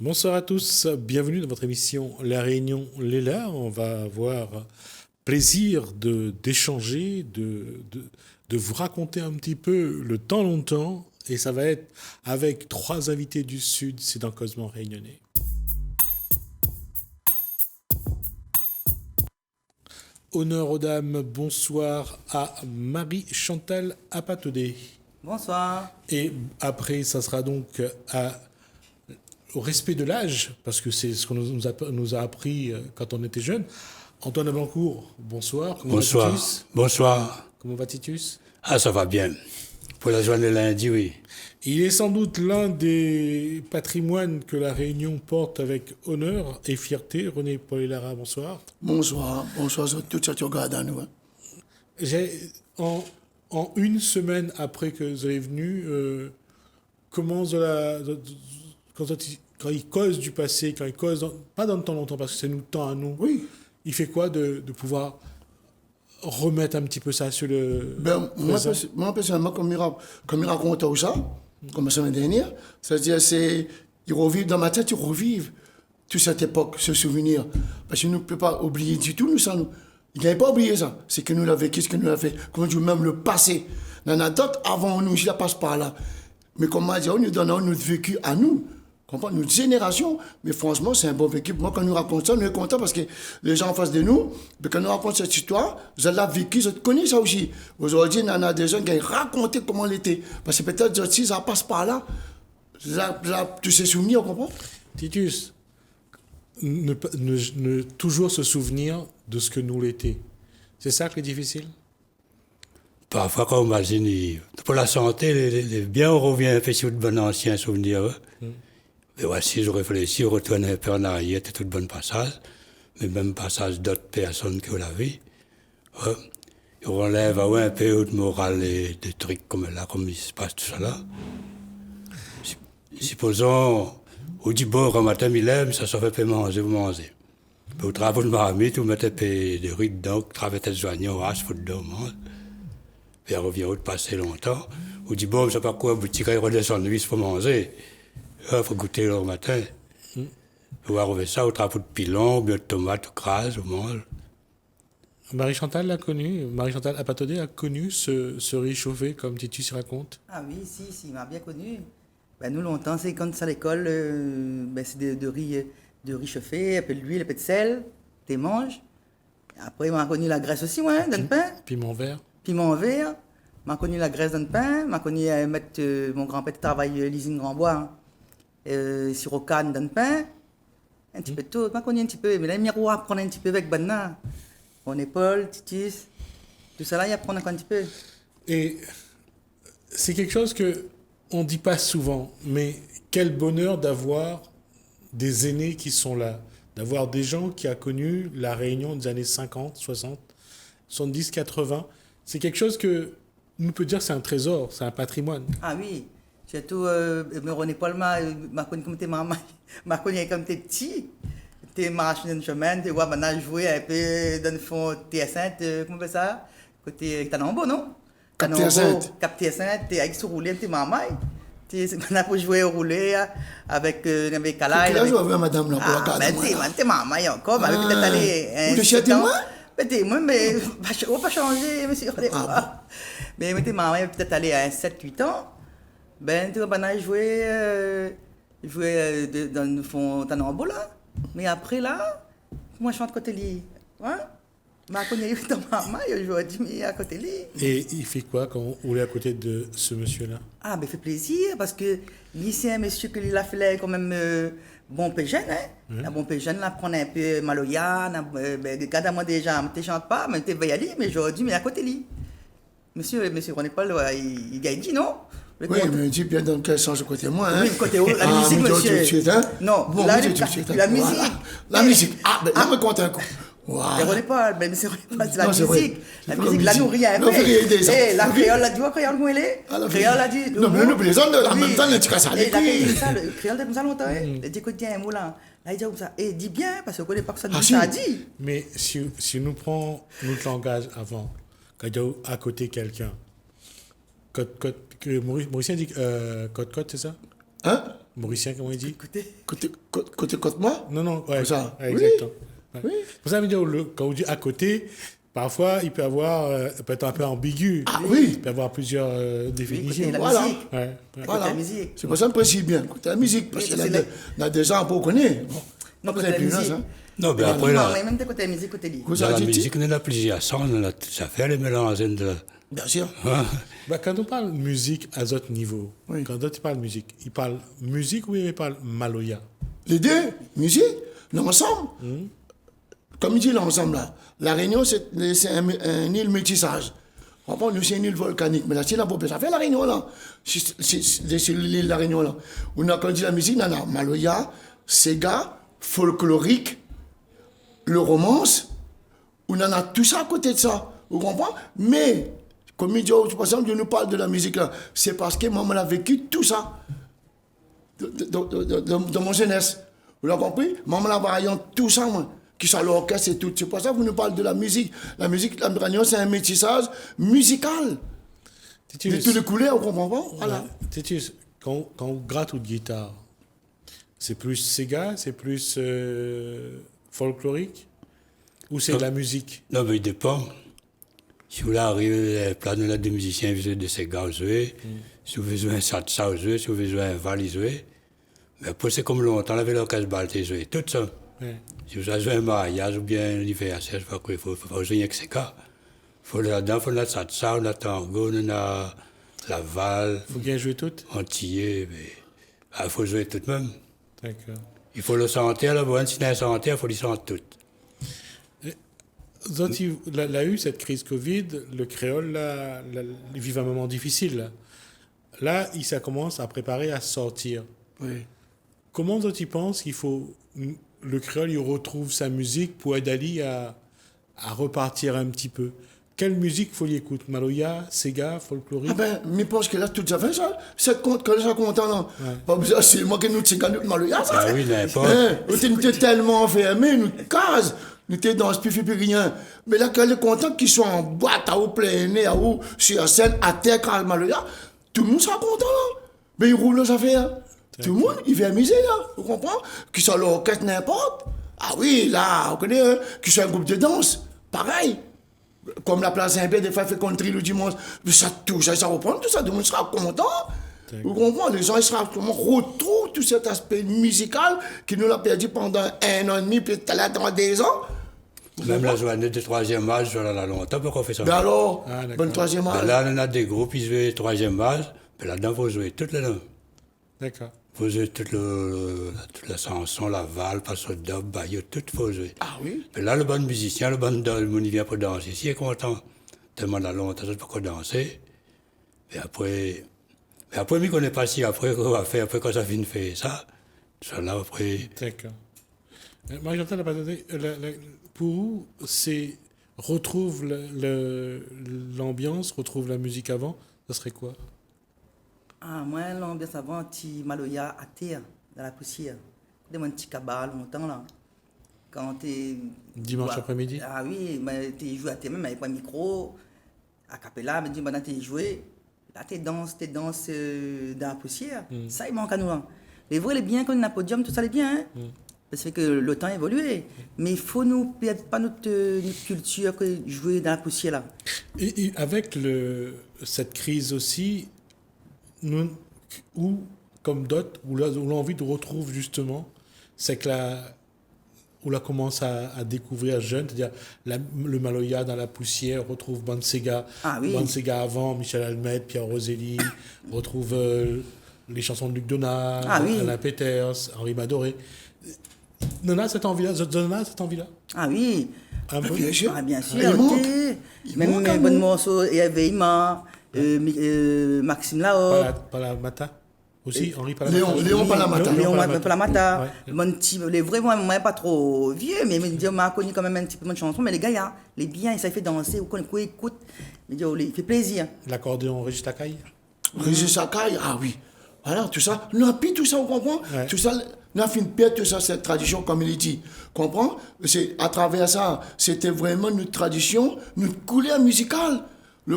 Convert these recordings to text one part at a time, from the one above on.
Bonsoir à tous, bienvenue dans votre émission La Réunion Léla. On va avoir plaisir d'échanger, de vous raconter un petit peu le temps longtemps. Et ça va être avec 3 invités du Sud, c'est dans Cosmo Réunionnais. Honneur aux dames, bonsoir à Marie-Chantal Apatodé. Bonsoir. Et après, ça sera donc au respect de l'âge, parce que c'est ce qu'on nous a appris quand on était jeune. Antoine Ablancourt, bonsoir. Comment bonsoir. Va Titus bonsoir. Comment va Titus? Ah, ça va bien. Pour la journée lundi, oui. Il est sans doute l'un des patrimoines que la Réunion porte avec honneur et fierté. René Paul-Lara, bonsoir. Bonsoir. Bonsoir à tous ceux qui regardent à nous. En une semaine après que vous êtes venu, comment quand il cause du passé, quand il cause, pas dans le temps longtemps, parce que c'est nous le temps à nous, oui. Il fait quoi de pouvoir remettre un petit peu ça sur le... Moi, personnellement, comme il raconte tout ça, comme la semaine dernière, c'est-à-dire, il revive dans ma tête, il revive toute cette époque, ce souvenir. Parce qu'il ne peut pas oublier du tout, il n'avait pas oublié ça. C'est que nous l'avons vécu, ce que nous l'avons fait. Comme on dit, même le passé. Il y en a d'autres avant nous, je ne passe pas là. Mais comme on dit, on nous donne notre vécu à nous. Comprendre notre génération, mais franchement, c'est un bon vécu. Moi, quand nous racontons ça, nous sommes contents parce que les gens en face de nous, quand nous racontons cette histoire, vous avez vécu, vous connaissez ça aussi. Aujourd'hui, il y en a des gens qui ont raconté comment il était. Parce que peut-être si ça passe par là, tous ces souvenirs, on comprend? Titus, ne toujours se souvenir de ce que nous l'étions. C'est ça qui est difficile? Parfois, quand on imagine, pour la santé, bien on revient un peu sur de bons anciens souvenirs. Mais voici, je réfléchis, je retourne un peu en arrière, c'est tout de bon passage, mais même passage d'autres personnes que la vie. On relève un peu de morale et des trucs comme là, comme il se passe tout ça là. Supposons, au du bord, au matin, il aime, ça fait pas manger, vous mangez. Au travail de marmite, vous mettez des rues dedans, vous travaillez des joignons, hache, vous dedans, mange. Puis on revient, de passer longtemps. Au du bord, je ne sais pas quoi, boutique, il redescend de pour manger. Il faut goûter le matin. Il faut arriver ça au drapeau de pilon, bien de tomates, crase, on mange. Marie-Chantal l'a connu, Marie-Chantal Apatodé a connu ce réchauffé, comme Titus raconte. Ah oui, si, il m'a bien connu. Nous, longtemps, c'est quand c'est à l'école, c'est de riz chauffé, un peu de l'huile, un peu de sel, tu manges. Après, il m'a connu la graisse aussi, ouais, dans le pain. Piment vert. Piment vert. M'a connu la graisse dans le pain. M'a connu mettre mon grand-père travaille l'usine Grand Bois. Sirop canne dans le pain, un petit peu de tout, pas connu un petit peu, mais là, miroir, prendre un petit peu avec Banna, mon épaule, Titus, tout ça là, il apprend un petit peu. Et c'est quelque chose qu'on ne dit pas souvent, mais quel bonheur d'avoir des aînés qui sont là, d'avoir des gens qui ont connu la Réunion des années 50, 60, 70, 80. C'est quelque chose que nous peut dire que c'est un trésor, c'est un patrimoine. Ah oui. Surtout, René Paul m'a connu comme t'es maman, m'a connu comme t'es petit. T'es marché dans le chemin, tu vois, maintenant jouer un peu dans le fond TS1, comment on fait ça? Côté Tanambo, non? Cap TS1. Cap TS1, t'es avec ce roulé, t'es maman. Maintenant, pour jouer au roulé avec Kalaï. Quel âge vous avez, madame, là, pour la garde? T'es maman encore, mais peut-être aller. Vous le moi? Moi, mais on va pas changer, monsieur. Mais t'es maman, peut-être aller à 7-8 ans. Tu vas jouer dans le fond Tanambo là. Mais après là, moi je chante côté lit. Hein? Ma connaît dans maman, je joue à côté lit. Et il fait quoi quand on est à côté de ce monsieur-là? Ah, il fait plaisir parce que lui c'est un monsieur qui l'a fait quand même bon peu jeune, hein. Un bon peu jeune, là, prendre un peu maloya, regarde moi déjà, je ne chante pas, mais tu vas y aller, mais aujourd'hui, mais à côté lit. Monsieur René Paul, il a dit non? Oui, mais dis bien dans quel sens côté moi, hein? Oui, côté la musique, monsieur. Hein? Non, bon, la musique. La musique. Ah, ben là, me compte un coup. Wow. Mais c'est la musique. La musique, la nourrit un peu. La créole, la dit, créole, où elle est? Créole, a dit. Non, mais nous plaisons en même temps, tu casses ça. Le créole, comme ça longtemps, il dit, écoute, un mot là. Là, il dit comme ça. Et dis bien, parce qu'on ne connaît pas que ça a dit. Mais si nous prenons notre langage avant, quand il y a à côté quelqu'un, Mauricien dit code, c'est ça? Hein? Mauricien, comment il dit? Côté-moi. Non, ouais, Comme ça. ouais, Oui. exactement. Ouais. Oui. Pour ça, quand on dit à côté, parfois, il peut peut être un peu ambigu. Ah oui. Il peut avoir plusieurs définitions. côté la Voilà. musique. Ouais. Voilà. la musique. C'est pour ça que je précise bien. Côté la musique. Parce Oui, qu'il y parce a que il y a des gens qu'on connaît. Bon. Non, Pas côté la d'influence, musique. hein. Non, mais Non, après, là, mais même côté la musique, côté livre. Vous dans la avez dit? musique, on en a plusieurs sortes, on en a tout à faire, les mélanges. Bien sûr. Bah, quand on parle musique à d'autres niveaux, Oui. quand d'autres parlent musique, ils parlent musique ou ils parlent maloya? Les deux, musique, l'ensemble. Comme il dit l'ensemble là, la Réunion, c'est un île métissage. On comprend, nous, c'est une île volcanique. Mais là, c'est la population. Ça fait la Réunion là. C'est l'île de la Réunion là. On a, quand on dit la musique, on a maloya, sega, folklorique, le romance. On en a tout ça à côté de ça. Vous comprenez? Mais, comme il dit, par exemple, je nous parle de la musique là, c'est parce que maman a vécu tout ça de mon jeunesse. Vous l'avez compris? Maman a varié tout ça, moi, qui soit l'orchestre et tout. C'est pour ça que vous nous parlez de la musique. La musique, la Réunion, c'est un métissage musical. De Titus, toutes les couleurs, vous comprenez pas? Voilà. Titus, quand on gratte ou de guitare, c'est plus Sega, c'est plus folklorique ou c'est de la musique? Non, mais il dépend. Si vous arrivez, plein de des musiciens, vous avez des ségas jouer. Si vous avez besoin de salsa jouer, si vous avez besoin de val jouer. Mais après, c'est comme longtemps, on avait l'occasion de balter jouer. Tout ça. Ouais. Si vous avez besoin de mariage ou bien l'hiver, je sais pas quoi, il faut jouer avec ségas. Il faut là-dedans, il faut la salsa, on a tango, on a la val, Faut bien jouer toutes? antillais, mais il faut jouer tout de même. D'accord. Il faut le sentir, la bonne, si on a sentir, il faut les sentir toutes. Là, eu cette crise Covid, le créole là, vit un moment difficile. Là, ça commence à préparer à sortir. Oui. Comment tu penses qu'il faut le créole il retrouve sa musique pour aider à repartir un petit peu? Quelle musique faut y écouter? Maloya, Sega, folklorique? Ah ben, mais parce que là, tout ça fait ça. C'est que ça content, non? Pas besoin, c'est moi qui nous tient nous maloya, ça. Ah oui, n'importe. Nous étions tellement enfermés, nous case. Nous étions dans ce plus rien. Mais là, quand est content qu'ils soient en boîte, à haut plein nez, à haut, sur scène, à terre, quand maloya, tout le monde sera content, là. Mais ils roulent nos affaires. Tout le monde, il vient amuser, là. Vous comprenez? Qu'ils soient l'orchestre, n'importe. Ah oui, là, on connaît, hein? Qu'ils soient un groupe de danse. Pareil. Comme la place Saint-Pierre, des fois, fait country le dimanche. Mais ça touche, ça reprend tout ça, tout le monde sera content. Vous comprenez? Les gens, ils retrouvent tout cet aspect musical qui nous l'a perdu pendant 1 an et demi, puis là, dans 2 ans. Même la journée de troisième âge, on en a longtemps pour qu'on fait ça. Ben alors, Ah, d'accord. bonne troisième Ben âge. là, on a des groupes, ils jouent troisième âge, puis là-dedans, il faut jouer toute la D'accord. Il faut jouer toute la chanson, la valse, passe au dub, baillot, tout il faut jouer. Ah oui? Mais là, le bon musicien, le bon monde, il vient pour danser. S'il est content, tellement là longtemps, c'est pour qu'on danser. Et après, il ne connaît pas si après, qu'on va faire, après quand ça finit de faire ça. Ça là, après. D'accord. Marie-Chantal, pour vous, c'est retrouve l'ambiance, retrouve la musique avant, ça serait quoi? Ah, moi, l'ambiance avant, petit maloya à terre, dans la poussière. Des petits cabales, longtemps là. Quand t'es. Dimanche Ouais. après-midi? Ah oui, mais t'es joué à terre même avec un micro, à capella, mais dis, maintenant t'es joué. Là, t'es danses dans la poussière. Ça, il manque à nous. Hein. Les vrais, les biens, quand on a un podium, tout ça, les biens. Hein. Parce que le temps a évolué. Mais il faut nous perdre pas notre culture que jouer dans la poussière là. Et avec cette crise aussi, nous, ou comme d'autres, où l'envie de retrouver justement, c'est que où là commence à découvrir jeune, c'est-à-dire le Maloya dans la poussière, retrouve Bansega, Ah oui. Bansega avant, Michel Almed, Pierre Roselli, retrouve les chansons de Luc Donat, Ah oui. Alain Peters, Henri Madoré. On a cette envie-là, Ah oui. Un peu. Bien sûr. Ah, bien sûr. Il manque. ok. Il Même manque un à bon nous. morceau, il y avait Ima, Maxime Lao. Palamata aussi, Henri Léon Palamata. Palamata. Léon Palamata. Ouais. Mon petit, les vrais, moi, pas trop vieux, mais on m'a connu quand même un petit peu de chanson. Mais les gars, hein, les biens, ça fait danser, ou qu'on écoute. Mais il fait plaisir. L'accordéon Régis Tacaille. Régis Sakai, ah oui. Voilà, tout ça. Nous avons tout ça, on comprend? Ouais. Tout ça, nous avons fait une perte, tout ça, cette tradition, comme il dit. Comprends? C'est à travers ça, c'était vraiment notre tradition, notre couleur musicale.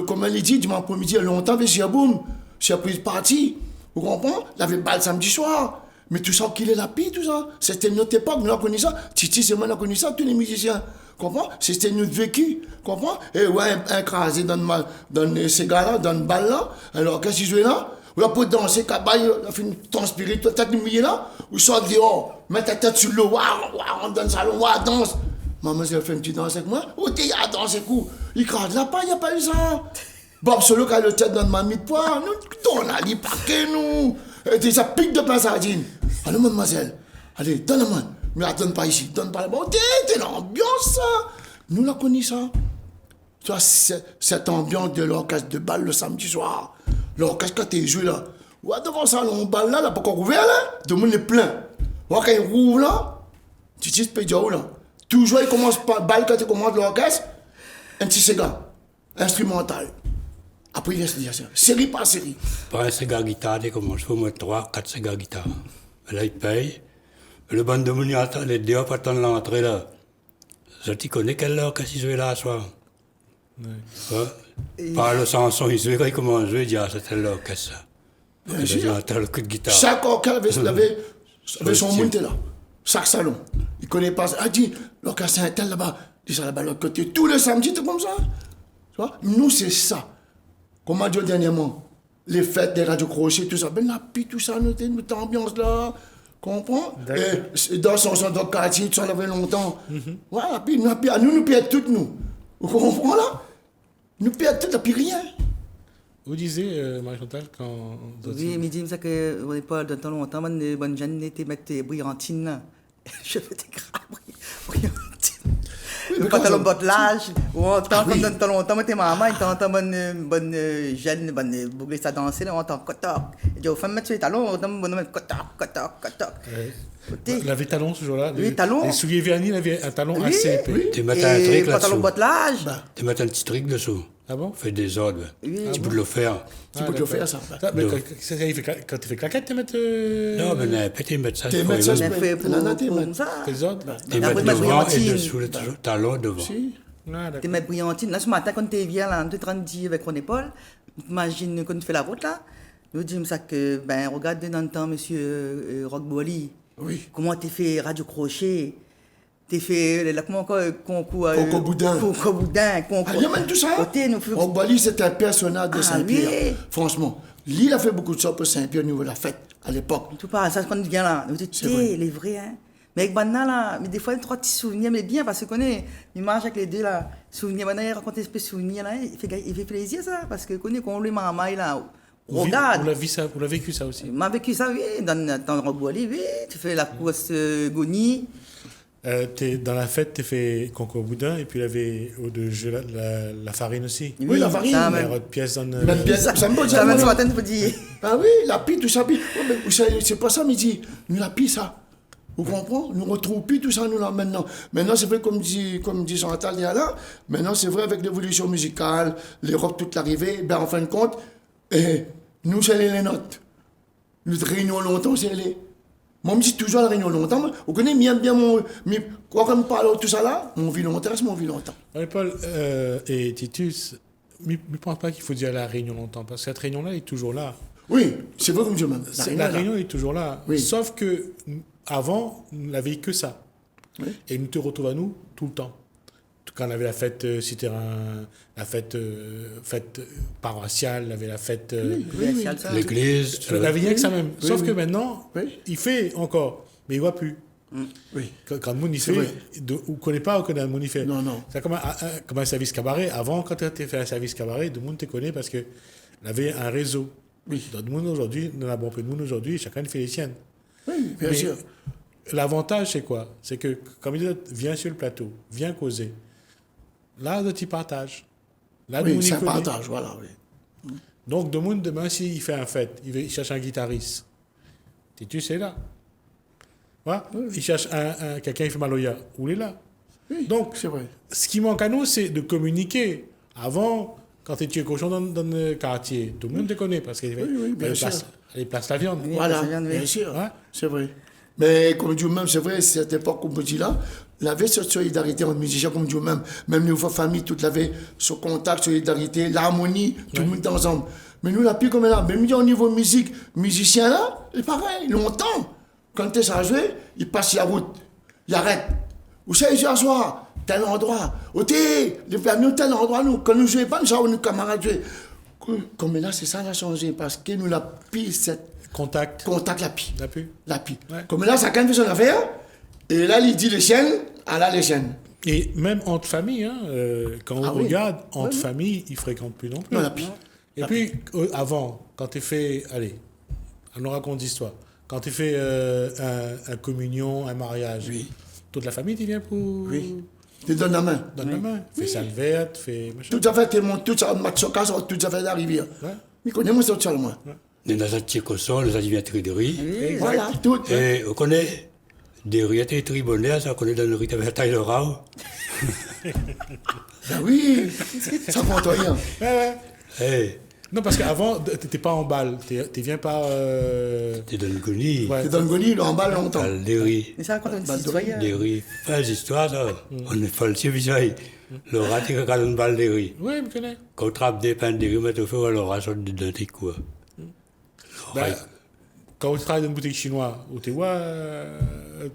Comme il dit, dimanche après-midi, longtemps, avec Siaboum, c'est pris parti. Vous comprenez? Il avait bal samedi soir. Mais tout ça, qu'il est la pire, tout ça. C'était notre époque, nous avons connu ça. Titi, c'est moi qui a connu ça, tous les musiciens. Comprends? C'était notre vécu. Comprends? Et ouais, écrasé dans ces gars-là, dans le bal là. Alors, qu'est-ce qu'ils jouaient là? Ou là, pour danser, cabaye, on a fait transpirer, toi, tête mouillée là. Ou sort dehors, mets ta tête sur l'eau, waouh, on dans le salon, waouh, danse. Maman, elle fait une petite danse avec moi. Oh, t'es à danser, coup. Il crade là, pas, il n'y a pas eu ça. Bob Solo, qui a le tête dans le mamie de poids. Nous, on a dit, paquet, nous. Et ça pique de pain sardine. Allez, mademoiselle, allez, donne-moi. Mais la donne pas ici, donne pas là-bas. T'es l'ambiance, ça. Nous, la connaît ça. Tu vois, cette ambiance de l'orchestre de bal le samedi soir. L'orchestre, quand t'es joué là. Ouais, devant ça, on balle là, pas encore ouvert là. Tout le monde est plein. Ouais, quand il rouvre là, tu te dis, là. Toujours, il commence par balle quand il commence l'orchestre. Un petit cigare, instrumental. Après, il laisse dire ça. Série par série. Pas un cigare guitare, il commence, il faut mettre 3, 4 cigares guitare. Là, il paye. Le band de Mouni attend, les deux pas attendre l'entrée là. Je t'y connais quelle heure qu'est-ce qu'ils jouaient là ce soir? Ouais. Par le chanson, ils jouaient quand ils commencent à jouer, ils disent, ah, c'était l'heure, qu'est-ce que ça? Ils entendent le coup de guitare. Chaque orchestre avait son monde là. Chaque salon. Il connaît pas ça. Ah, dit, l'orchestre c'est un tel là-bas. Dis ça là-bas, l'autre côté. Tous les samedis, c'est comme ça. Tu vois? Nous, c'est ça. Comme on a dit dernièrement, les fêtes des radios crochets, tout ça. Ben, la pie, tout ça, notre ambiance là. Comprends? Et dans son quartier, tout ça, là, fait longtemps. Voilà, puis nous payons toutes, nous. Vous comprenez là? Nous payons toutes, puis rien. Vous disiez, Marie-Chantal, quand... Oui, mais dis-moi ça que, on n'est pas dans tant longtemps, bonne jeune était mettre brillantine là. Je fais des grave brillantine. Le pantalon bottelage, ou on entend comme dans tant longtemps, moi, t'es maman, il t'entend bonne jeune, bonne boucler ça danser, là, on entend cotoc. Et dis aux femmes, mettre les talons, on entend mettre cotoc. Il avait talon ce jour-là. Oui, talon. Les souliers vernis, il avait un talon assez épais. Oui. Tu mets un truc Et pantalon là-dessous. bottelage. Tu mets un petit truc dessous. Ah bon? Fait des ordres. Oui. Tu peux le faire. Tu peux te le faire, ça. Mais quand tu fais claquette, tu mets Non, mais peut-être mettre ça. T'es mettre ça, On a fait pour ça. tes ordres. Tu mets Après, devant et brillantine. dessous le talon devant. Si. Ah, T'es d'accord. ma brillantine. Là, ce matin, quand t'es viens, là, on est en train de dire avec René Paul, imagine quand tu fais la route, là, nous disons ça que, ben, regarde dans le temps, monsieur Rock Boily. Oui. Comment t'es fait Radio Crochet, t'es fait, là, comment, concours. Coco Boudin. Coco Boudin, concours. Ah, il y a même tout ça. Côté, nous faisons. Ogbali, c'est un personnage de Ah, Saint-Pierre. oui. Franchement. Lui, il a fait beaucoup de choses pour Saint-Pierre au niveau de la fête, à l'époque. Tout pas, ça, quand on vient là, nous disons, C'est vrai. les vrais, hein. Mais avec Banna, là, mais des fois, il y a trois petits souvenirs, mais bien, parce qu'on connaît, il marche avec les deux, là. Souvenirs, Banna, il raconte des espèces de souvenirs, là, il fait plaisir, ça, parce que connaît, quand on lui maman, là, regarde. On l'a vécu ça aussi. M'a vécu ça, oui, dans Roboali, oui, tu fais la course Goni. Dans la fête, tu fait concours boudin et puis il y avait de jeu la farine aussi. Oui, la farine. ça, Il y a même. autre pièce dans Même bien, ça me pose Ça, même ce moi. matin, tu peux dire. Ah oui, la pie, tout ça. Oh, mais c'est pas ça, mais dit, nous la pie, ça. Vous comprenez? Nous retrouvons plus tout ça, nous, là, maintenant. Maintenant, c'est vrai, comme dit Chantal, il y a là. Maintenant, c'est vrai, avec l'évolution musicale, l'Europe, toute l'arrivée, ben, en fin de compte, nous, c'est les notes. Nous réunions longtemps, c'est les. Moi, je dis toujours la réunion longtemps. Vous connaissez bien mon. Quoi qu'on parle de tout ça là, mon vie longtemps, c'est mon vie longtemps. Paul et Titus, je ne pense pas qu'il faut dire la réunion longtemps, parce que cette réunion-là est toujours là. Oui, c'est vrai comme Dieu même. La réunion est toujours là. Oui. Sauf que avant, nous n'avions que ça. Oui. Et nous te retrouvons à nous tout le temps. Quand on avait la fête la fête paroissiale, on avait la fête. Oui, ça. L'église. On n'avait rien que ça même. Oui, Sauf oui. que maintenant, Oui. il fait encore, mais il ne voit plus. Oui. Quand le monde il C'est fait, vrai. on ne connaît pas que le monde il fait. Non, non. C'est comme un service cabaret. Avant, quand tu as fait un service cabaret, tout le monde te connaît parce qu'on avait un réseau. Oui. Dans le monde aujourd'hui, nous avons un peu de monde aujourd'hui, chacun fait les siennes. Oui, bien Mais sûr. l'avantage, c'est quoi? C'est que, comme il dit, viens sur le plateau, viens causer. Là, tu partages. Là, Oui, nous, c'est on un y connaît. partage, voilà. Oui. Donc, le monde, demain, s'il fait un fête, il cherche un guitariste. Tu sais là. Voilà. Il cherche quelqu'un qui fait Maloya. Où il est là. Oui, Donc, c'est vrai. ce qui manque à nous, c'est de communiquer. Avant, quand tu es cochon dans le quartier, tout le monde te connaît parce qu'il oui, bien sûr. place la viande. Oui. Voilà, ça vient de- bien sûr. Ouais. C'est vrai. Mais comme Dieu même, c'est vrai, cette époque, comme on dit là, il y avait cette solidarité entre musiciens, comme Dieu même. Même nos familles, toutes l'avaient ce contact, solidarité, l'harmonie, tout le monde était ensemble. Mais nous, la plus comme là, même au niveau musique, musicien là, c'est pareil, longtemps. Quand tu es chargé, il passe la route. Il arrête. Où c'est ici à soir? Tel endroit. Où t'es? Les familles, tel endroit, nous. Quand nous jouons pas, nous savons nos camarades jouer. Comme là, c'est ça qui a changé. Parce que nous, la pile, cette Contact. contact, la pile. La pu. La pile. Ouais. Comme là, chacun fait son affaire. Et là, il dit les chaînes, à là, les chaînes. Et même entre familles, hein, quand on Ah oui. regarde, entre Oui. familles, ils fréquentent plus non plus. Non, la pile. Et puis, avant, quand tu fais... Allez, on nous raconte l'histoire. Quand tu fais un communion, un mariage, toute la famille, tu viens pour... Oui. Tu donnes la main. Donne la main. Fais ça verte, fais... machin. Tout à fait, tout ça, match au cas, tout à fait d'arriver. Ouais. Mais connais-moi ça, ça, moi. Les nazatiers cossons, les adivinateurs de riz. Oui, Voilà, tout. Et on connaît des riz, des tribunaux, ça on connaît dans le riz, avec taille de rao. Ben oui, ça prend rien. Ouais, ouais. Eh, Non, parce qu'avant, tu n'étais pas en balle. Tu viens par... t'es dans le goni. Ouais. Tu donnes Goni, il emballe longtemps. Des riz. Mais ça raconte une Bah, citoyen. Des riz. Pas d'histoire, ça. On est pas le civilisé. Le rat, il regarde une balle des riz. Oui, je me connais. Quand on trappe des pains de riz, mais tu fais, le rat sort de tes coups. Ben, quand tu travailles dans une boutique chinoise, où tu vois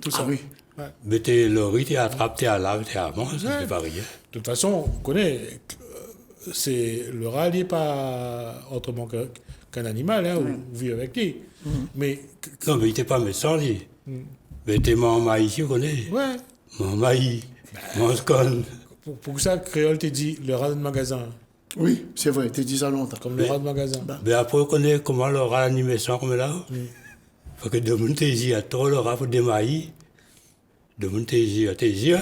tout ça. Ah oui. Ouais. Mais t'es le riz, t'es attrape, t'es à lave, t'es à manger, ça Ouais. fait pas rien. De toute façon, on connaît, c'est le rat n'est pas autrement qu'un animal, hein, on vit avec lui. Mais, Non, mais il était pas méchant, lui. Mais t'es mon maïs, tu connais. ouais, Mon maïs, mon scone. pour ça, Créole te dit le rat de magasin, Oui, c'est vrai, tu dis ça longtemps. comme le rat de magasin. Mais après, on connaît comment le rat animé ça comme là. Faut que de mon tési à trop le rat pour des maïs. De mon tési à tési.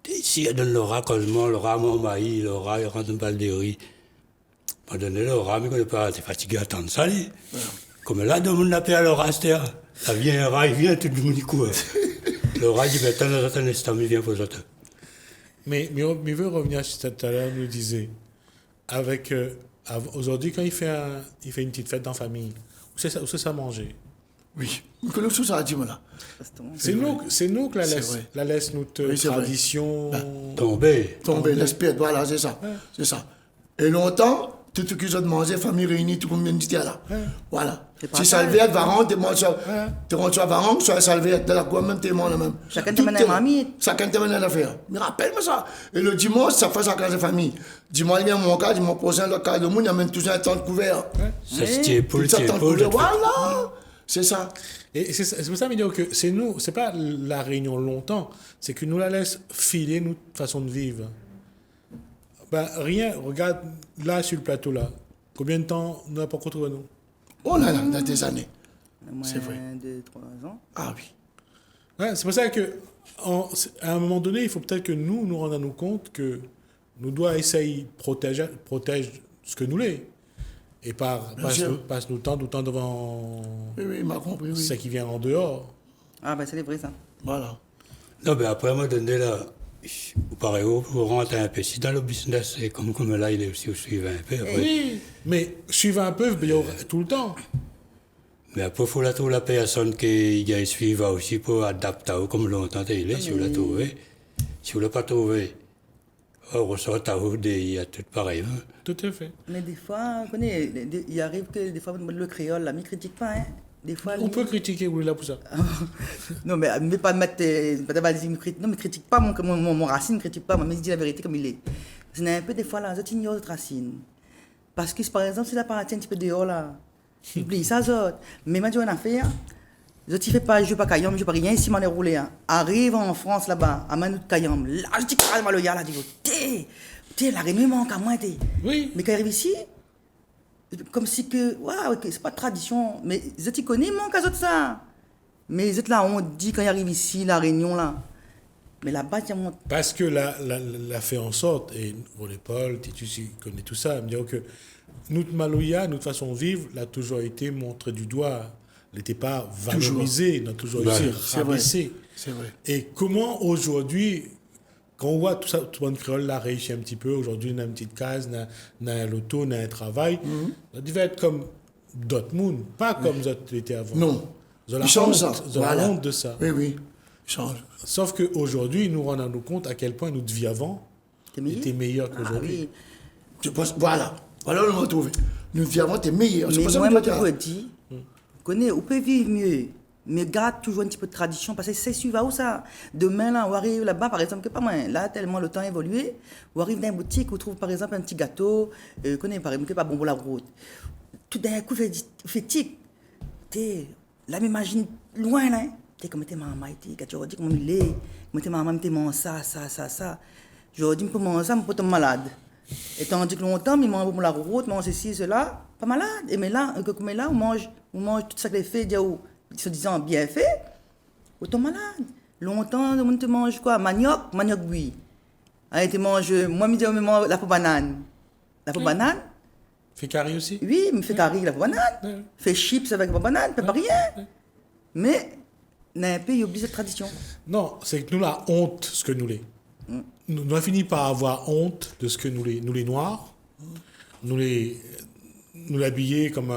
Tési donne le rat quasiment, le rat mon maïs, le rat il rentre une balle de riz. À un moment donné, le rat, mais qu'on n'est pas fatigué à attendre ça, lui. Comme là, de mon appel à le rat, c'est ça vient un rat, il vient, tout le monde y court. Le rat dit, mais t'en as un instant, il vient pour ça. Mais je veux revenir sur tout à l'heure, nous disait, avec, aujourd'hui, quand il fait une petite fête en famille, où c'est ça manger? Oui, mais que tout ça a dit, voilà. C'est nous que la C'est laisse, vrai. notre Oui, c'est vrai. tradition. Tombé. Tomber, l'esprit, voilà, c'est ça. C'est ça. Et longtemps, tout ce qu'ils ont mangé, famille réunie, tout le monde dit là. Voilà. C'est pas Si ça. salviette, varan, tu manges ça. Tu rentres sur varan, sur la salviette, de la quoi même, tu manges la même. Chacun Tout t'amène est- un mamie. Chacun t'amène une affaire. Mais rappelle-moi ça. Et le dimanche, ça fait sa classe de famille. Dimanche, il vient mon cas, dimanche prochain, le cas de monde, il amène toujours un temps de couvert. Ça, c'est épaule, Tout ça, c'est temps de épaule. couvert. Voilà. C'est ça. Et c'est pour ça que je dis que c'est nous, c'est pas la réunion longtemps, c'est que nous la laisse filer notre façon de vivre. Ben, rien, regarde là sur le plateau là. Combien de temps nous n'avons pas retrouvé nous? Oh là là, dans des années. Moins C'est vrai. de 3 ans. Ah oui. Ouais, c'est pour ça que à un moment donné, il faut peut-être que nous rendions compte que nous devons essayer de protéger ce que nous l'est. Et sûr. passe nous temps devant Oui, oui, il m'a compris, oui. ce qui vient en dehors. Ah, ben c'est vrai ça. Voilà. Non, mais après, à un moment donné, là, vous parlez, vous rentrez un peu. Si dans le business, c'est comme là, il est aussi au suivant un peu. Après. Oui, mais suivre un peu, il y aura tout le temps. Mais après, il faut la trouver la personne qui y a suivi aussi pour adapter comme longtemps il est, si vous la trouvez. Si vous ne l'avez pas trouvé, on ressort à vous, il y a tout pareil. Hein. Tout à fait. Mais des fois, on connaît, il arrive que des fois, le créole, là, ne critique pas. Hein. Des fois, On peut critiquer, vous là pour ça. Non, mais pas mettre. Non, mais critique pas mon racine, critique pas, mais je dis la vérité comme il est. C'est un peu des fois là, je ignore notre racine. Parce que par exemple, si la partie un petit peu dehors là, oublie ça, autres. Mais moi, j'ai une affaire. Je ne fais pas, je ne pas Kayam, je ne pas rien ici, m'en roulé. Hein. Arrive en France là-bas, à Manout Kayam. Là, je dis carrément le gars là, je dis, t'es, la réunion manque à moi, t'es. Oui. Mais quand il arrive ici, comme si que, waouh, ok, c'est pas de tradition, mais je t'y connais, manque à ça. Mais les autres là, on dit quand il arrive ici, la réunion là. Mais là-bas, il y a mon. Parce que la fait en sorte, et Paul, tu connais tout ça, me dire que notre Maloya, notre façon de vivre, l'a toujours été montrée du doigt. Elle n'était pas valorisée, n'a toujours été C'est vrai. rabaissée. C'est vrai. Et comment aujourd'hui, quand on voit tout ça, tout le monde créole l'a réussi un petit peu, aujourd'hui on a une petite case, on a un loto, on a un travail, ça devait être comme d'autres mondes, pas comme d'autres l'étaient avant. Non. Ils ont la Il change ça. honte, ils ont la Voilà. honte de ça. Oui, oui. Il change. Sauf qu'aujourd'hui, nous rendons compte à quel point notre vie avant était meilleure Ah qu'aujourd'hui. oui. Je pense, voilà. Voilà, on l'a retrouvé. Nous vivons, t'es meilleur. C'est Mais pour ça moi, que moi, je je dis. vous dis, connais, on peut vivre mieux Mais garde toujours un petit peu de tradition, parce que c'est suivant où ça. Demain, là, on arrive là-bas, par exemple, que pas moi, là, tellement le temps a évolué, on arrive dans une boutique, on trouve par exemple un petit gâteau, connaît par exemple, pas bon pour la route. Tout d'un coup, fait tic. Là, m'imagine loin, là. Comme t'es maman, t'es, tu dis comment il est, comment t'es maman, t'es mon ça. Je dis, pour manger ça, je suis malade. Et tandis que longtemps, ils mangent pour la route, mange ceci, cela, pas malade. Et mais là, on mange tout ça que les fait, se disant bien fait, autant malade. Longtemps, on te mange quoi? Manioc, oui. Allez, tu manges, moi, je me mange la peau banane. La peau banane? Fait carré aussi? Oui, me fait carré la peau banane. Fait chips avec la peau banane, fait pas rien. Mais, dans un pays, il oublie cette tradition. Non, c'est que nous, la honte, ce que nous les. Nous avons fini par avoir honte de ce que nous les Noirs, nous l'habiller comme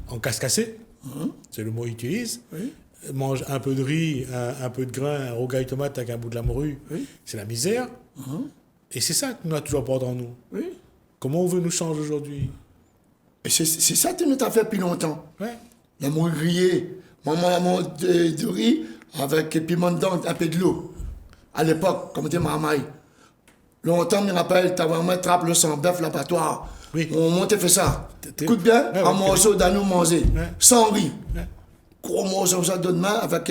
en casse-cassé, c'est le mot qu'ils utilisent, mange un peu de riz, un peu de grain, un rogaille tomate avec un bout de la morue, c'est la misère. Et c'est ça que nous avons toujours pas dans nous. Comment on veut nous changer aujourd'hui? Et c'est ça que nous avons fait depuis longtemps. Ouais. La morue grillée, maman de riz avec piment dedans, un peu de l'eau. À l'époque, comme tu maman. Longtemps, je me rappelle, tu avais vraiment trappe le sang bœuf, l'abattoir. Oui. On montait fait ça. Écoute bien, un morceau d'agneau manger, sans riz. Gros morceau ça de main avec,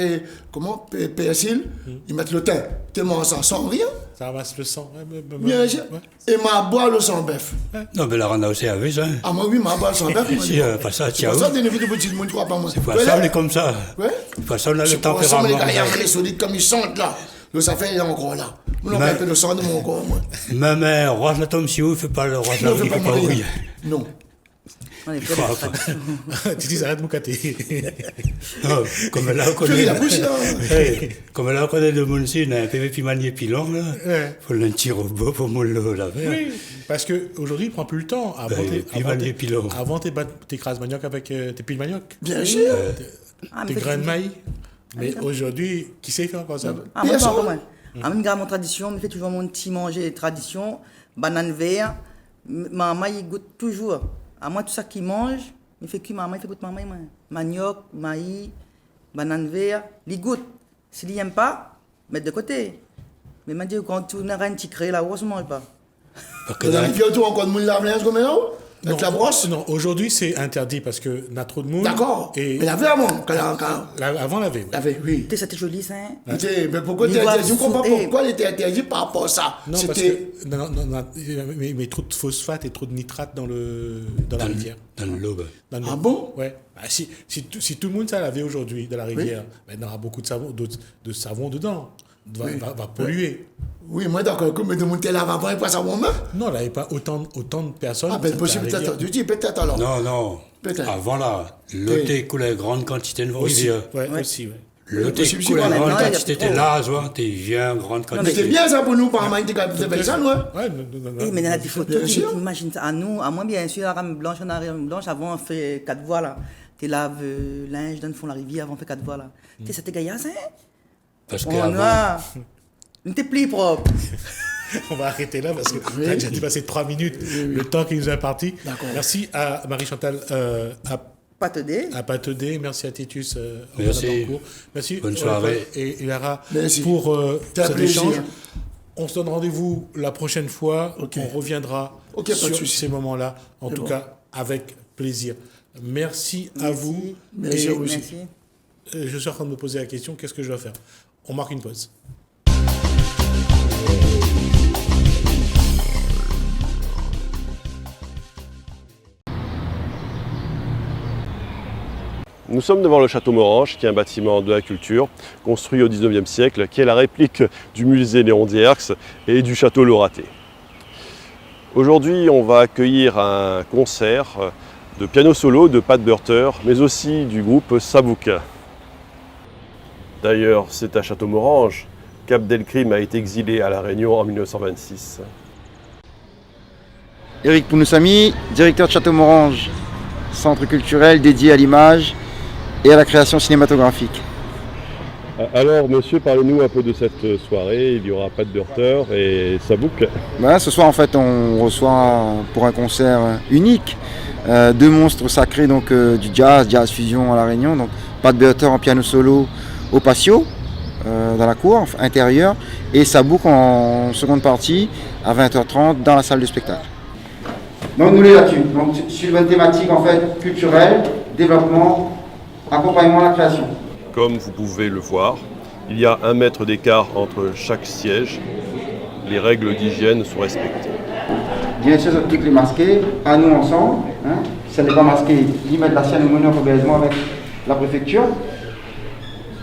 persil, ils mettent le thym. Tu manges ça sans rien. Ça ramasse le sang. Bien sûr. Et m'a boire le sang bœuf. Non, mais là, on a aussi avec ça. Ah, moi, oui, m'a boire le sang bœuf. Si, pas ça, c'est pas ça, t'es une vie de petite monde, tu crois pas moi. C'est pas ça, on est comme ça. Ouais. C'est pas ça, on a le C'est pas ça, tempérament. mais les gars, ils sont solides comme ils sentent là. Le affaire est encore là. On a un peu de sang de mon corps, moi. Même roi la tombe si il fait pas le roi de la Non, il il fait fait pas pas mourir. oublier. Non. On est fait la tradition. Tu dis, arrête de moucater. Non, comme là, on Fais connaît. la bouche, là. Hey, comme là, on connaît de monde ici, on a un PV pimanier pilon, là. Ouais. Faut le tirer au bas pour me le laver. Oui, parce qu'aujourd'hui, il ne prend plus le temps. Avant, t'écrases manioc avec tes piles manioc, Bien sûr. tes grains de maïs. Mais aujourd'hui, qui sait faire encore ça? Ah, moi, pas moi. Ah, même garde mon tradition, me fait toujours mon petit manger tradition, banane verte. Maman, il goûte toujours. À moi, tout ça qu'il mange, il fait que maman, il fait goûter maman. Manioc, maïs, banane verte, il goûte. S'il n'aime pas, mettre de côté. Mais il m'a dit, quand tu n'as rien de créé là-haut, on ne mange pas. Dans la rivière, tu as encore de moule lave-linge comme là? Avec la brosse? Non, aujourd'hui, c'est interdit parce qu'il y a trop de monde. D'accord. Et Mais laver avant, avant, laver. Oui. Laver, oui. C'était joli, ça. Mais pourquoi tu interdit? Je ne comprends pas pourquoi il était interdit par rapport à ça. Non, parce que non, mais trop de phosphate et trop de nitrate dans la rivière. Dans l'eau, Dans l'eau. Ah bon? Ouais. Bah, si tout le monde s'est lavé aujourd'hui dans la rivière, il y aura beaucoup de savon dedans. Va polluer. Oui, moi d'accord, mais de monter là avant et pas ça moi-même. Non, il n'y avait pas autant de personnes. Ah, ben possible, peut-être alors. Non. Peut-être. Avant là, l'eau coulait grande quantité de Aussi, rivière. aussi, ouais. L'eau possible, coulait c'est grande pas mal. quantité de l'argent, t'es bien grande Mais quantité. c'est bien ça pour nous, par exemple, tu fais ça, non? Ouais, Eh, mais il y a des photos, Bien sûr. imagine ça. À moi, bien sûr, la rame blanche, on a rame blanche, avant, on fait 4 voies, là. Tu laves linge dans le fond de la rivière, avant, on fait 4 voies, là. Tu sais, c'était gaillasse, hein? Parce On qu'avant, a... On était plus propre. On va arrêter là parce que on a déjà dépassé 3 minutes, le temps qui nous est imparti. D'accord. Merci à Marie-Chantal, Pas te dire. à Patedé, merci à Titus. Merci. Merci. Bonne soirée. Et Lara Merci. pour C'était un cet plaisir. échange. On se donne rendez-vous la prochaine fois. Ok. On reviendra Ok, pas de sur souci. ces moments-là. En C'est tout bon. cas, avec plaisir. Merci à vous. Merci Et à vous aussi. Merci. je suis en train de me poser la question, qu'est-ce que je dois faire? On marque une pause. Nous sommes devant le château Morange, qui est un bâtiment de la culture, construit au XIXe siècle, qui est la réplique du musée Léon Dierx et du château Loraté. Aujourd'hui, on va accueillir un concert de piano solo de Pat Burter, mais aussi du groupe Sabouk. D'ailleurs, c'est à Château Morange qu'Abdelkrim a été exilé à La Réunion en 1926. Eric Pounoussami, directeur de Château Morange, centre culturel dédié à l'image et à la création cinématographique. Alors, monsieur, parlez-nous un peu de cette soirée. Il y aura Pat Burter et Sabouk. Ce soir, en fait, on reçoit pour un concert unique deux monstres sacrés donc, du jazz fusion à La Réunion. Donc Pat Burter en piano solo au patio, dans la cour intérieure, et Sabouk en seconde partie à 20h30 dans la salle de spectacle. Donc nous les là-dessus, donc sur une thématique en fait culturelle, développement, accompagnement à la création. Comme vous pouvez le voir, il y a 1 mètre d'écart entre chaque siège. Les règles d'hygiène sont respectées. Bien sûr, ce les masqués, à nous ensemble. Hein. Si elle n'est pas masquée, ils mettent la sienne au monnaie engagement avec la préfecture.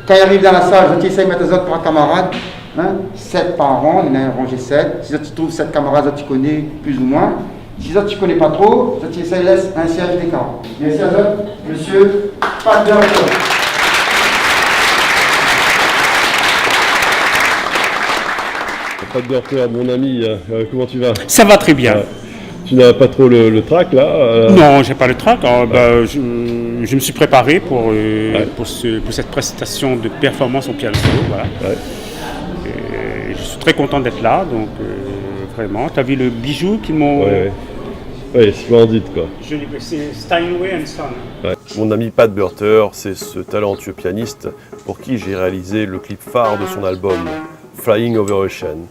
Quand ils arrivent dans la salle, ils essayent de mettre les autres par camarades. Hein. 7 par rang, il y en a rangé 7. Si tu trouves 7 camarades, tu connais plus ou moins. Si tu ne connais pas trop, tu essayes de laisser un siège d'écart. Bien sûr, monsieur, pas de directeur. Pat Burter, mon ami, comment tu vas? Ça va très bien. Tu n'as pas trop le trac là Non, j'ai pas le trac. Je me suis préparé pour cette prestation de performance au piano solo. Voilà. Ouais. Et je suis très content d'être là. Donc vraiment, tu as vu le bijou qu'ils m'ont. Oui, splendide quoi. C'est Steinway & Son. Ouais. Mon ami Pat Burter, c'est ce talentueux pianiste pour qui j'ai réalisé le clip phare de son album Flying Over Ocean.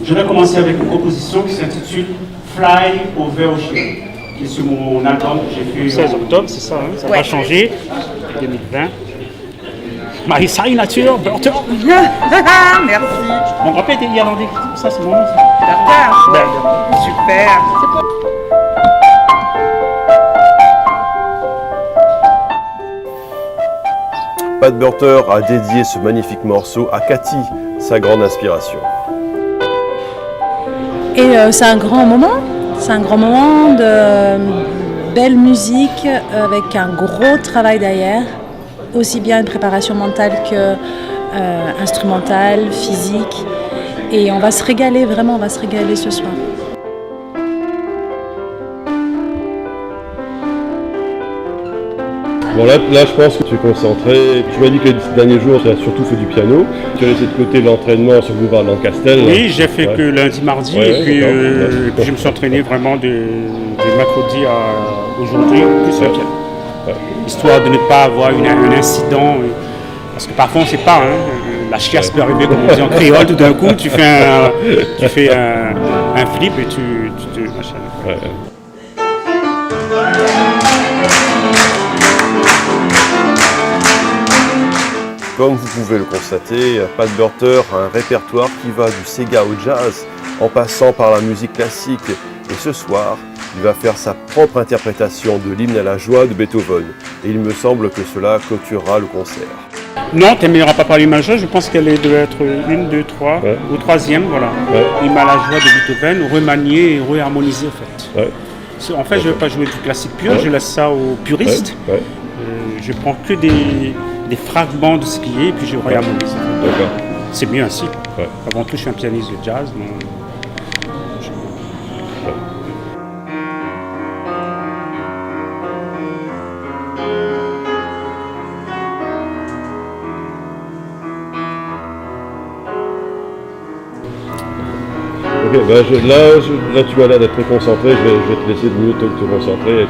Je vais commencer avec une composition qui s'intitule Fly Over Ocean, qui est sur mon album que j'ai fait le 16 octobre, c'est ça, hein, ça va changer, 2020. My signature, Burter. Merci. Mon grand-père était irlandais, ça c'est mon nom. Burter. Super. Pat Burter a dédié ce magnifique morceau à Cathy, sa grande inspiration. Et c'est un grand moment de belle musique avec un gros travail derrière, aussi bien une préparation mentale que instrumentale, physique. Et on va se régaler, vraiment on va se régaler ce soir. Bon là je pense que tu es concentré. Tu m'as dit que les derniers jours tu as surtout fait du piano. Tu as laissé de côté l'entraînement sur le boulevard de Lancaster. Oui, j'ai fait que lundi, mardi, et puis je me suis entraîné vraiment de mercredi à aujourd'hui, plus sur le piano. Histoire de ne pas avoir un incident. Parce que parfois on ne sait pas, la chiasse peut arriver comme on dit en créole, tout d'un coup tu fais un flip et tu te machin. Comme vous pouvez le constater, Pat Burter a un répertoire qui va du Sega au jazz, en passant par la musique classique. Et ce soir, il va faire sa propre interprétation de l'hymne à la joie de Beethoven. Et il me semble que cela clôturera le concert. Non, tu n'aimeras pas parler majeure, je pense qu'elle doit être 1, 2, 3, ou 3e, voilà. L'hymne à la joie de Beethoven, remanié et reharmonisé en fait. En fait, je ne vais pas jouer du classique pur, je laisse ça aux puristes. Je prends que des fragments de ce qui est et puis je réharmonise. C'est mieux ainsi. Avant tout, je suis un pianiste de jazz. Ok, là tu as l'air d'être très concentré, je vais te laisser 2 minutes te concentrer.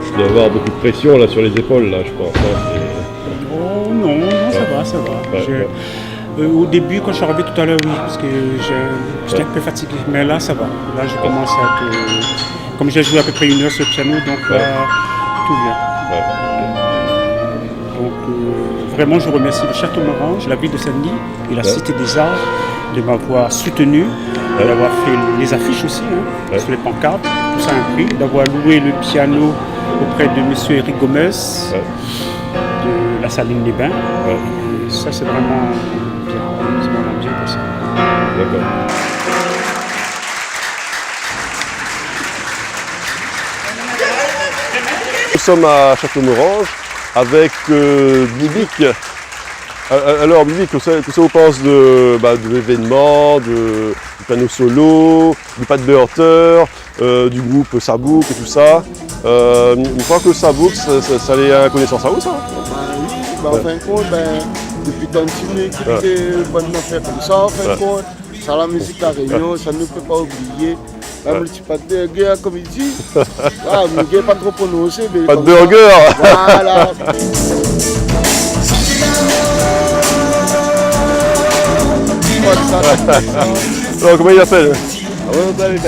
Tu vas avoir beaucoup de pression là sur les épaules là, je pense. Oh non, ça va. Au début, quand je suis arrivé tout à l'heure, oui, parce que j'étais un peu fatigué. Mais là, ça va. Là, je commence à comme j'ai joué à peu près 1 heure sur le piano, donc là, tout bien. Donc, vraiment, je remercie le Château Morange, la ville de Saint-Denis et la Cité des Arts de m'avoir soutenu, d'avoir fait les affiches aussi, sur les pancartes, tout ça a un prix, d'avoir loué le piano auprès de M. Eric Gomez, de la Saline des Bains. Et ça, c'est vraiment bien. C'est vraiment bien pour ça. D'accord. Nous sommes à Château-Morange avec Bibic. Alors Bibic, que ça vous pense de l'événement, du piano solo, du Pat Burter, du groupe Sabouk et tout ça. Une fois que Sabouk, ça allait à connaissance à vous ça? Oui, en fin de compte, depuis tant de temps écouter bonne affaire comme ça, en fin de compte, ça la musique à Réunion, ça ne peut pas oublier Là, je pas de burger comme il dit. Ah, le gars pas trop prononcé, mais. Pas de burger. Voilà. Alors, comment il appelle? Ah ouais, bah, les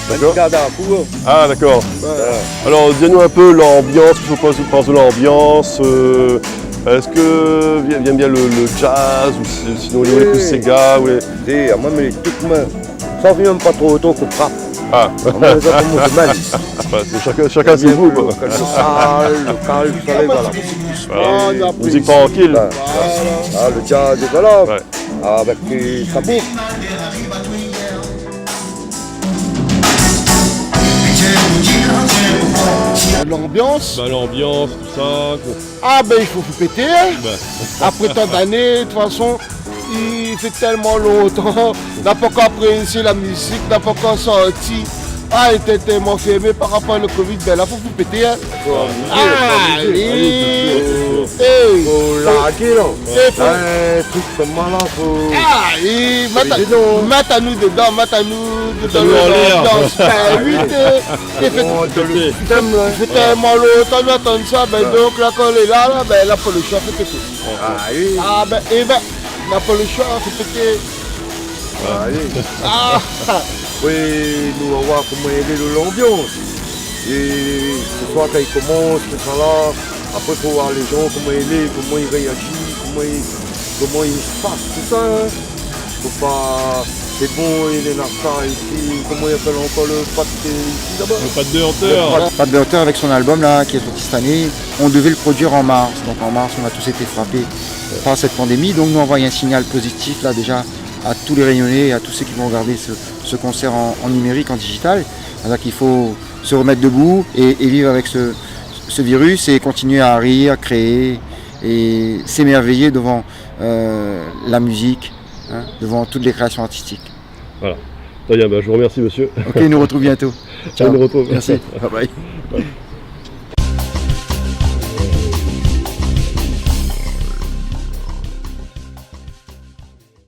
D'accord. d'accord. Ah, d'accord. Ouais. Alors, dis-nous un peu l'ambiance, qu'est-ce que vous pensez de l'ambiance? Est-ce que vient bien le jazz ou sinon les plus Sega ou les... Moi, mais les toutes mains. Ça vient pas trop autant qu'on frappe. Ah. Moi, les autres, moi, je mal. Chacun ses goûts, quoi. Le calme, le soleil, voilà. Musique tranquille. Ah, le jazz, voilà. Ouais. Avec sa bouffe. L'ambiance. L'ambiance, tout ça. Ah ben il faut vous péter. Après tant d'années, de toute façon, il fait tellement longtemps. N'a pas encore apprécié la musique, n'a pas encore senti. Ah, il était tellement fermé par rapport au Covid, ben là faut vous péter. Larguer là. Un truc comme là, faut. Mettre à nous dedans, mettre à nous dedans l'ambiance. Oui, il fait tellement longtemps d'entendre ça, ben donc là quand il est là, ben là pour le choix, faut péter. Ah oui. Ah ben, là pour le choix, faut péter. Ah oui. Ah. Oui, nous on va voir comment il est l'ambiance. Et ce soir quand il commence, tout ça là, après il faut voir les gens, comment il est, comment il réagit, comment il se passe, tout ça. Faut pas. C'est bon, il est là ça ici, comment il appelle encore le pâte ici là-bas. Le pâte de Hunter. Pat de Hunter avec son album là qui est sorti cette année, on devait le produire en mars. Donc en mars on a tous été frappés par cette pandémie. Donc nous on envoie un signal positif là déjà à tous les rayonnés et à tous ceux qui vont regarder ce concert en numérique, en digital. C'est-à-dire qu'il faut se remettre debout et vivre avec ce virus et continuer à rire, créer et s'émerveiller devant la musique, hein, devant toutes les créations artistiques. Voilà. Très bien, je vous remercie monsieur. Ok, nous retrouvons bientôt. Ciao. On nous retrouve. Merci. Bye bye.